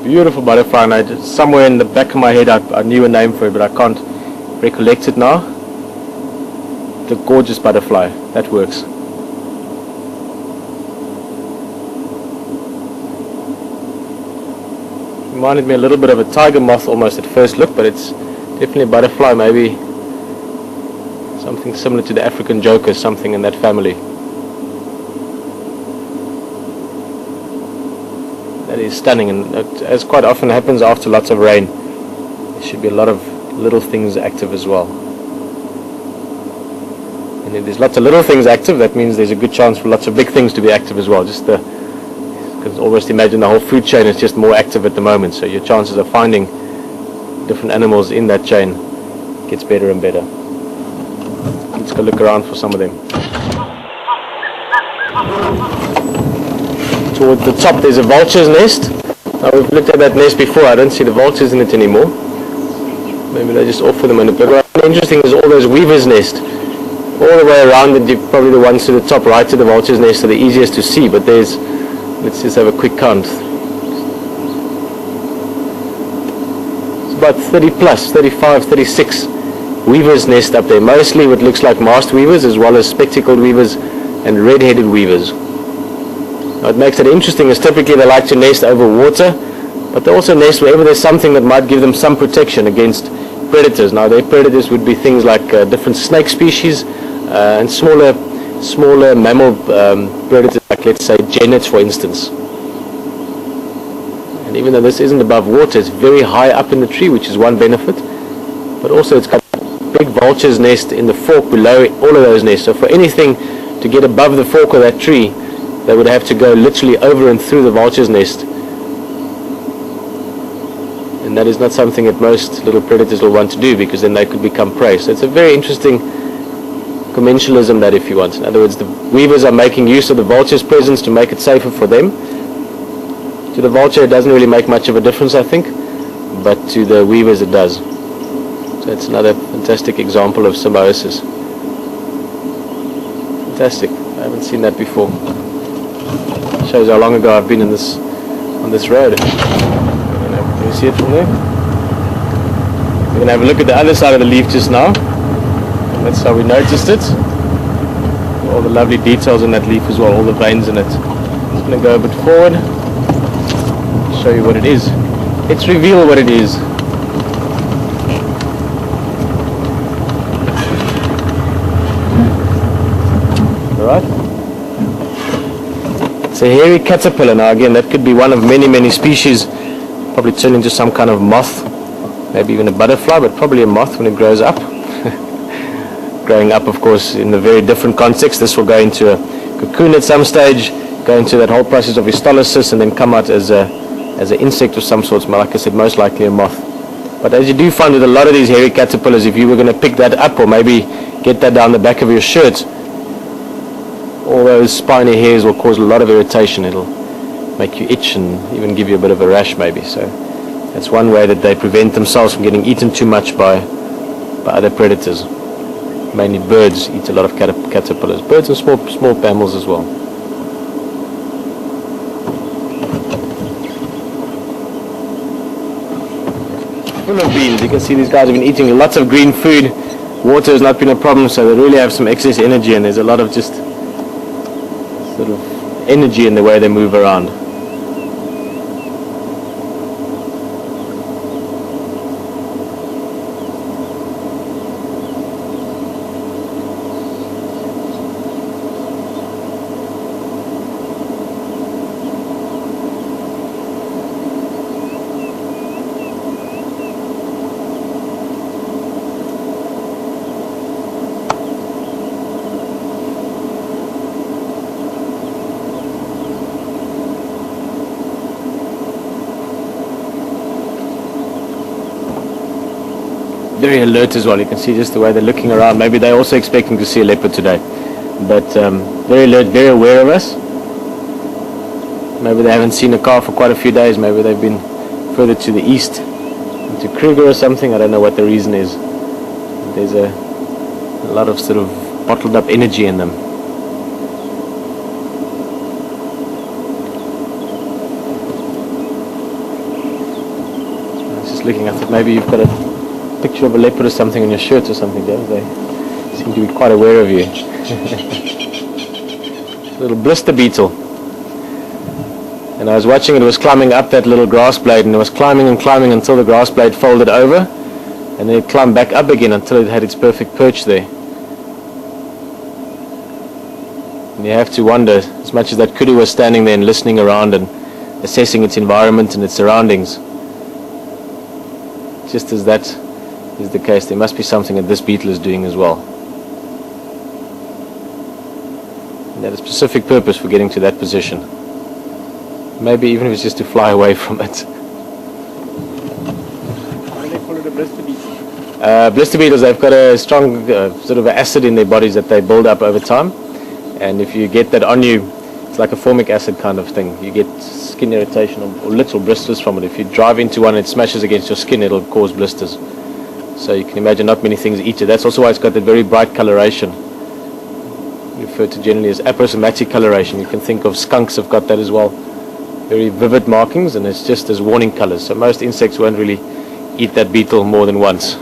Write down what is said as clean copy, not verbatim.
beautiful butterfly, and somewhere in the back of my head I knew a name for it, but I can't recollect it now. The gorgeous butterfly, that works. Reminded me a little bit of a tiger moth almost at first look, but it's definitely a butterfly, maybe something similar to the African joker, something in that family. That is stunning, and as quite often happens after lots of rain, there should be a lot of little things active as well. And if there's lots of little things active, that means there's a good chance for lots of big things to be active as well. Because almost imagine the whole food chain is just more active at the moment, so your chances of finding different animals in that chain gets better and better. Let's go look around for some of them. Towards the top there's a vulture's nest. Now we've looked at that nest before, I don't see the vultures in it anymore. Maybe they're just off for the minute. But what's interesting is all those weavers' nest. All the way around, and probably the ones to the top right to the vulture's nest are the easiest to see, but there's, let's just have a quick count. It's about 30 plus, 35, 36 weavers' nest up there. Mostly what looks like masked weavers, as well as spectacled weavers and red-headed weavers. Now, what makes it interesting is typically they like to nest over water, but they also nest wherever there's something that might give them some protection against predators. Now their predators would be things like different snake species and smaller mammal predators, like let's say genets for instance. And even though this isn't above water, it's very high up in the tree, which is one benefit, but also it's got a big vulture's nest in the fork below all of those nests. So for anything to get above the fork of that tree, they would have to go literally over and through the vulture's nest. And that is not something that most little predators will want to do, because then they could become prey. So it's a very interesting commensalism, that, if you want. In other words, the weavers are making use of the vulture's presence to make it safer for them. To the vulture it doesn't really make much of a difference, I think, but to the weavers it does. So it's another fantastic example of symbiosis. Fantastic. I haven't seen that before. Shows how long ago I've been on this road. Can you see it from there? We're going to have a look at the other side of the leaf just now. And that's how we noticed it. All the lovely details in that leaf as well, all the veins in it. I'm going to go a bit forward, show you what it is. Let's reveal what it is. Alright? It's a hairy caterpillar. Now again, that could be one of many species. Probably turn into some kind of moth, maybe even a butterfly, but probably a moth when it grows up. Growing up, of course, in a very different context. This will go into a cocoon at some stage, go into that whole process of histolysis, and then come out as an insect of some sort. Like I said, most likely a moth. But as you do find with a lot of these hairy caterpillars, if you were going to pick that up or maybe get that down the back of your shirt, all those spiny hairs will cause a lot of irritation. It'll make you itch and even give you a bit of a rash maybe. So that's one way that they prevent themselves from getting eaten too much by other predators. Mainly birds eat a lot of caterpillars. Birds and small mammals as well. Full of beans. You can see these guys have been eating lots of green food. Water has not been a problem, so they really have some excess energy, and there's a lot of just sort of energy in the way they move around. Very alert as well. You can see just the way they're looking around. Maybe they're also expecting to see a leopard today, but very alert, very aware of us. Maybe they haven't seen a car for quite a few days. Maybe they've been further to the east, to Kruger or something. I don't know what the reason is. There's a lot of sort of bottled up energy in them. looking. I thought maybe you've got a picture of a leopard or something on your shirt or something, Dave. They seem to be quite aware of you. Little blister beetle. And I was watching it was climbing up that little grass blade, and it was climbing and climbing until the grass blade folded over, and then it climbed back up again until it had its perfect perch there. And you have to wonder, as much as that kudu was standing there and listening around and assessing its environment and its surroundings, just as that is the case, there must be something that this beetle is doing as well. And that has a specific purpose for getting to that position. Maybe even if it's just to fly away from it. Why do they call it a blister beetle? Blister beetles, they've got a strong sort of acid in their bodies that they build up over time. And if you get that on you, it's like a formic acid kind of thing. You get skin irritation or little blisters from it. If you drive into one and it smashes against your skin, it'll cause blisters. So you can imagine not many things eat it. That's also why it's got that very bright coloration. Referred to generally as aposematic coloration. You can think of skunks have got that as well. Very vivid markings, and it's just as warning colors. So most insects won't really eat that beetle more than once.